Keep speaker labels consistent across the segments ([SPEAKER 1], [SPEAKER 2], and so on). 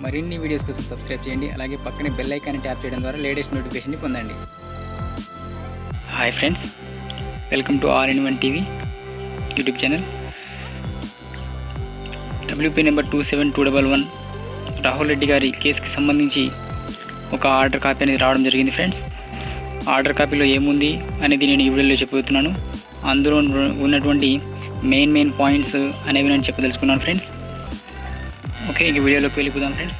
[SPEAKER 1] మరిన్ని వీడియోస్ కోసం సబ్స్క్రైబ్ చేయండి. అలాగే పక్కనే బెల్ ఐకాన్ని ట్యాప్ చేయడం ద్వారా లేటెస్ట్ నోటిఫికేషన్ని పొందండి. Hi friends, welcome to all-in-one TV YouTube channel. WP number 27211 Rahul Reddy గారి కేసుకి సంబంధించి ఒక ఆర్డర్ కాపీ అనేది రావడం జరిగింది ఫ్రెండ్స్. ఆర్డర్ కాపీలో ఏముంది అనేది నేను ఈ వీడియోలో చెప్పబోతున్నాను. అందులో ఉన్నటువంటి మెయిన్ పాయింట్స్ అనేవి నేను చెప్పదలుచుకున్నాను ఫ్రెండ్స్. ఓకే, ఇంక వీడియోలోకి వెళ్ళిపోదాం ఫ్రెండ్స్.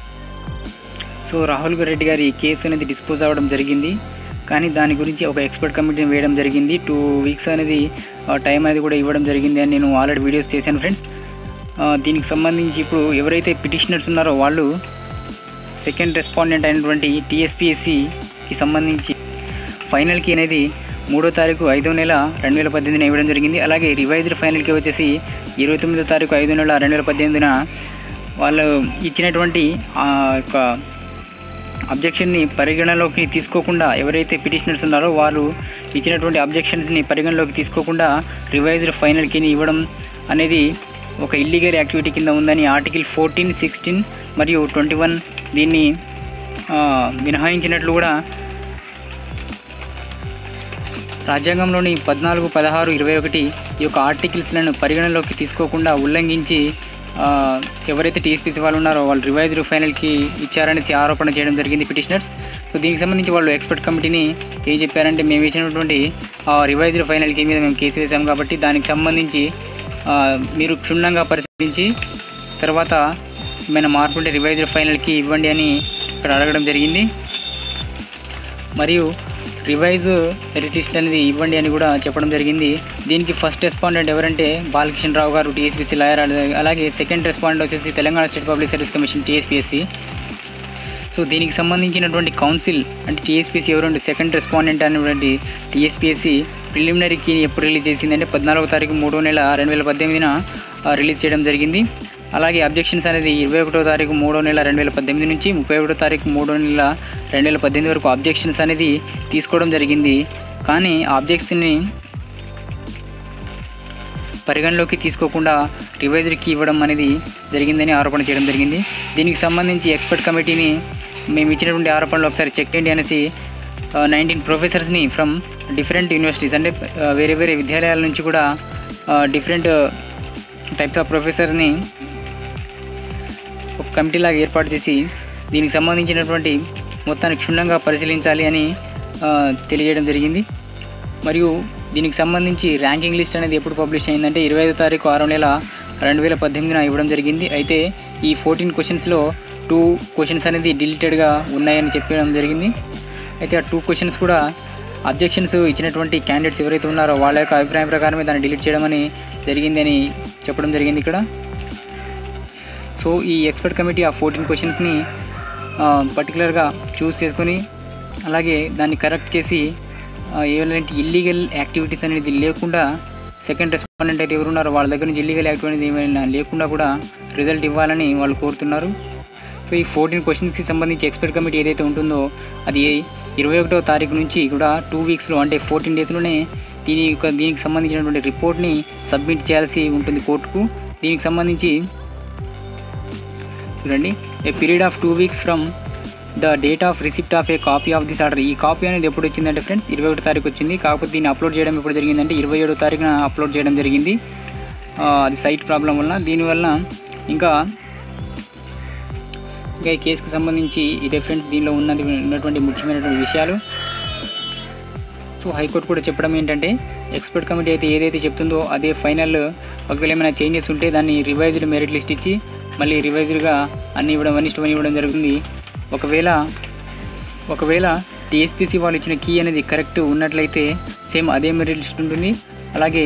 [SPEAKER 1] సో రాహుల్ రెడ్డి గారి కేసు అనేది డిస్పోజ్ అవ్వడం జరిగింది, కానీ దాని గురించి ఒక ఎక్స్పర్ట్ కమిటీని వేయడం జరిగింది. 2 వీక్స్ అనేది టైం అనేది కూడా ఇవ్వడం జరిగింది అని నేను ఆల్రెడీ వీడియోస్ చేశాను ఫ్రెండ్స్. దీనికి సంబంధించి ఇప్పుడు ఎవరైతే పిటిషనర్స్ ఉన్నారో వాళ్ళు సెకండ్ రెస్పాండెంట్ అయినటువంటి TSPSCకి సంబంధించి ఫైనల్ కీ అనేది 3వ తారీఖు 5వ నెల 2018 ఇవ్వడం జరిగింది. అలాగే రివైజ్డ్ ఫైనల్ కీ వచ్చేసి 29వ తారీఖు 5వ నెల 2018 వాళ్ళు ఇచ్చినటువంటి యొక్క అబ్జెక్షన్ని పరిగణలోకి తీసుకోకుండా, ఎవరైతే పిటిషనర్స్ ఉన్నారో వాళ్ళు ఇచ్చినటువంటి అబ్జెక్షన్స్ని పరిగణలోకి తీసుకోకుండా రివైజ్డ్ ఫైనల్ కీని ఇవ్వడం అనేది ఒక ఇల్లీగల్ యాక్టివిటీ కింద ఉందని ఆర్టికల్ 14, 16 మరియు 21 దీన్ని మినహాయించినట్లు కూడా రాజ్యాంగంలోని 14, 16, 21 ఈ యొక్క ఆర్టికల్స్లను పరిగణలోకి తీసుకోకుండా ఉల్లంఘించి ఎవరైతే TSPSC వాళ్ళు ఉన్నారో వాళ్ళు రివైజ్డ్ ఫైనల్కి ఇచ్చారనేసి ఆరోపణ చేయడం జరిగింది పిటిషనర్స్. సో దీనికి సంబంధించి వాళ్ళు ఎక్స్పర్ట్ కమిటీని ఏం చెప్పారంటే, మేము ఇచ్చినటువంటి రివైజ్డ్ ఫైనల్కి మీద మేము కేసు వేసాం కాబట్టి దానికి సంబంధించి మీరు క్షుణ్ణంగా పరిశీలించి తర్వాత ఏమైనా మార్పు ఉంటే రివైజ్డ్ ఫైనల్కి ఇవ్వండి అని ఇక్కడ అడగడం జరిగింది. మరియు రివైజ్ రిటిస్ట్ అనేది ఇవ్వండి అని కూడా చెప్పడం జరిగింది. దీనికి ఫస్ట్ రెస్పాండెంట్ ఎవరంటే బాలకిషన్ రావు గారు, TSPSC లాయర్. అలాగే సెకండ్ రెస్పాండెంట్ వచ్చేసి Telangana state public service commission TSPSC. So దీనికి సంబంధించినటువంటి కౌన్సిల్ అంటే TSPSC ఎవరంటే సెకండ్ రెస్పాండెంట్ అనేటువంటి TSPSC ప్రిలిమినరీ కీని ఎప్పుడు రిలీజ్ చేసిందంటే 14వ తారీఖు 3వ నెల 2018 రిలీజ్ చేయడం జరిగింది. అలాగే అబ్జెక్షన్స్ అనేది 21వ తారీఖు 3వ నెల 2018 నుంచి 31వ తారీఖు 3వ నెల 2018 వరకు అబ్జెక్షన్స్ అనేది తీసుకోవడం జరిగింది. కానీ ఆ అబ్జెక్షన్ని పరిగణలోకి తీసుకోకుండా రివైజ్డ్కి ఇవ్వడం అనేది జరిగిందని ఆరోపణ చేయడం జరిగింది. దీనికి సంబంధించి ఎక్స్పర్ట్ కమిటీని మేము ఇచ్చినటువంటి ఆరోపణలు ఒకసారి చెక్ చేయండి అనేసి 19 ప్రొఫెసర్స్ని ఫ్రమ్ డిఫరెంట్ యూనివర్సిటీస్ అంటే వేరే విద్యాలయాల నుంచి కూడా డిఫరెంట్ టైప్స్ ఆఫ్ ప్రొఫెసర్స్ని ఒక కమిటీలాగా ఏర్పాటు చేసి దీనికి సంబంధించినటువంటి మొత్తాన్ని క్షుణ్ణంగా పరిశీలించాలి అని తెలియజేయడం జరిగింది. మరియు దీనికి సంబంధించి ర్యాంకింగ్ లిస్ట్ అనేది ఎప్పుడు పబ్లిష్ అయిందంటే 25వ తారీఖు 6వ నెల 2018 ఇవ్వడం జరిగింది. అయితే ఈ 14 క్వశ్చన్స్లో 2 క్వశ్చన్స్ అనేది డిలీటెడ్గా ఉన్నాయని చెప్పడం జరిగింది. అయితే ఆ 2 క్వశ్చన్స్ కూడా అబ్జెక్షన్స్ ఇచ్చినటువంటి క్యాండిడేట్స్ ఎవరైతే ఉన్నారో వాళ్ళ యొక్క అభిప్రాయం ప్రకారమే దాన్ని డిలీట్ చేయడం అని జరిగింది అని చెప్పడం జరిగింది ఇక్కడ. సో ఈ ఎక్స్పర్ట్ కమిటీ ఆ 14 క్వశ్చన్స్ని పర్టికులర్గా చూస్ చేసుకొని అలాగే దాన్ని కరెక్ట్ చేసి ఏవైనా ఇల్లీగల్ యాక్టివిటీస్ అనేది లేకుండా సెకండ్ రెస్పాండెంట్ అయితే ఎవరున్నారో వాళ్ళ దగ్గర నుంచి ఇల్లీగల్ యాక్టివిటీస్ ఏమైనా లేకుండా కూడా రిజల్ట్ ఇవ్వాలని వాళ్ళు కోరుతున్నారు. సో ఈ 14 క్వశ్చన్స్కి సంబంధించి ఎక్స్పర్ట్ కమిటీ ఏదైతే ఉంటుందో అది 21వ తారీఖు నుంచి కూడా 2 వీక్స్లో అంటే 14 డేస్లోనే దీనికి సంబంధించినటువంటి రిపోర్ట్ని సబ్మిట్ చేయాల్సి ఉంటుంది కోర్టుకు. దీనికి సంబంధించి చూడండి, a period of 2 weeks from the date of receipt of a copy of this order. ఈ కాపీ అనేది ఎప్పుడు వచ్చిందంటే ఫ్రెండ్స్ 21వ తారీఖు వచ్చింది. కాకపోతే దీన్ని అప్లోడ్ చేయడం ఎప్పుడు జరిగిందంటే 27వ తారీఖున అప్లోడ్ చేయడం జరిగింది. అది సైట్ ప్రాబ్లం వలన. దీనివల్ల ఇంకా ఈ కేసుకు సంబంధించి ఇదే ఫ్రెండ్స్ దీనిలో ఉన్నటువంటి ముఖ్యమైనటువంటి విషయాలు. సో హైకోర్టు కూడా చెప్పడం ఏంటంటే, ఎక్స్పర్ట్ కమిటీ అయితే ఏదైతే చెప్తుందో అదే ఫైనల్. ఒకవేళ ఏమైనా చేంజెస్ ఉంటే దాన్ని రివైజ్డ్ మెరిట్ లిస్ట్ ఇచ్చి మళ్ళీ రివైజ్డ్గా అన్ని ఇవ్వడం 1:1 ఇవ్వడం జరుగుతుంది. ఒకవేళ TSPSC వాళ్ళు ఇచ్చిన కీ అనేది కరెక్ట్ ఉన్నట్లయితే సేమ్ అదే మెరిట్ లిస్ట్ ఉంటుంది. అలాగే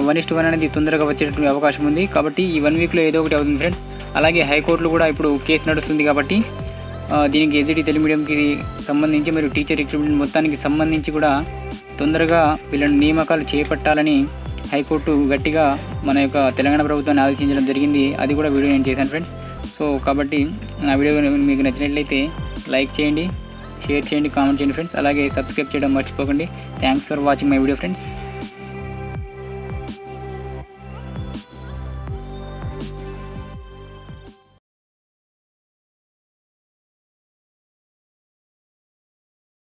[SPEAKER 1] 1:1 అనేది తొందరగా వచ్చేటటువంటి అవకాశం ఉంది. కాబట్టి ఈ 1 వీక్లో ఏదో ఒకటి అవుతుంది ఫ్రెండ్స్. అలాగే హైకోర్టులో కూడా ఇప్పుడు కేసు నడుస్తుంది కాబట్టి దీనికి ఎస్జిటి తెలుగు మీడియంకి సంబంధించి మరియు టీచర్ రిక్రూట్మెంట్ మొత్తానికి సంబంధించి కూడా తొందరగా వీళ్ళని నియామకాలు చేపట్టాలని హైకోర్టు గట్టిగా మన యొక్క తెలంగాణ ప్రభుత్వాన్ని ఆదేశించడం జరిగింది. అది కూడా వీడియో నేను చేశాను ఫ్రెండ్స్. సో కాబట్టి నా వీడియో మీకు నచ్చినట్లయితే లైక్ చేయండి, షేర్ చేయండి, కామెంట్ చేయండి ఫ్రెండ్స్. అలాగే సబ్స్క్రైబ్ చేయడం మర్చిపోకండి. Thanks for watching my video friends.